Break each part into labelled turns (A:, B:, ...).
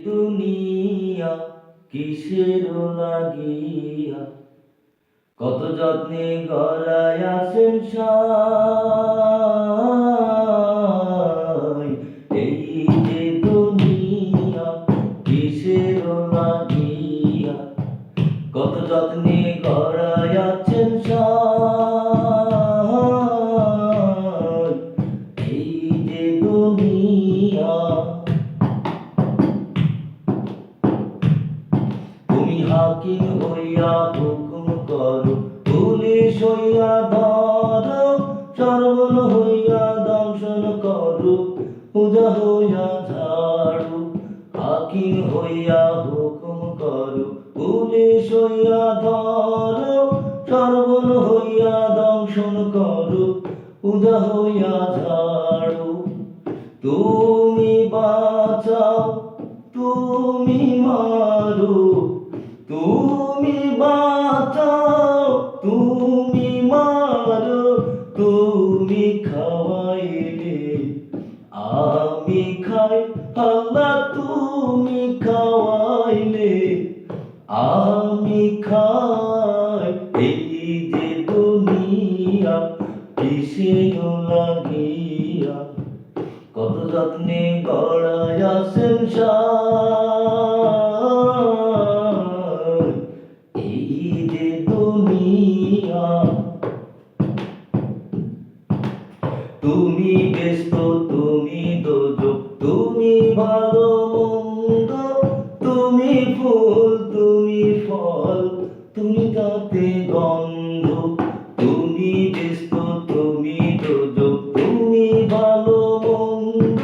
A: দুনিয়া কিসের লাগিয়া, কত যত্নে গড়ায় আছেন সাই। এই যে দুনিয়া কিসের লাগিয়া, কত যত্নে গড়ায় আছেন সাই। এই যে দুনিয়া, তুমি হাকিম হইয়া হুকুম করো, পুলিশ হইয়া ধরো, সর্বণ হইয়া দংশন করো, পূজা হইয়া ঝাড়ু। হাকিম হইয়া হুকুম করো, পুলিশ হইয়া ধরো, সর্বণ হইয়া দংশন করো, পূজা হইয়া ঝাড়ু। তুমি বাঁচাও, তুমি মারো, তুমি বাঁচাও, তুমি মারো, তুমি খাওয়াইলে আমি খাই, আল্লাহ তুমি খাওয়াইলে আমি খাই। এই যে দুনিয়া কিসের লাগিয়া, কত যত্নে গড়ায় আছেন সাই। এই যে দুনিয়া, তুমি ব্যস্ত, তুমি দোজক, তুমি ভালো মন্দ, তুমি ফুল, তুমি ফল, তুমি তাতে গন্ধ। তুমি ব্যস্ত, তুমি দোজক, তুমি ভালো মন্দ,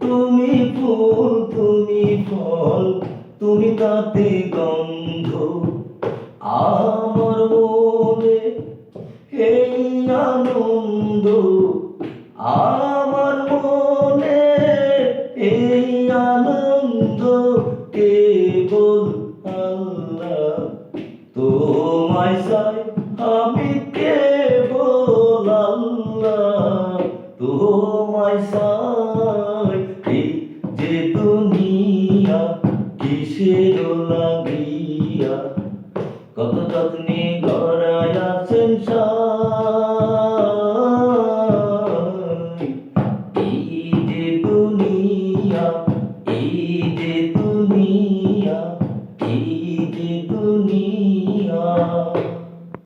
A: তুমি ফুল, তুমি ফল, তুমি তাতে গন্ধ। আমার মনে এই আনন্দ, আমার মনে এই আনন্দ, কেবল আল্লাহ তোমায় চাই, আমি কেবল আল্লাহ তোমায় চাই।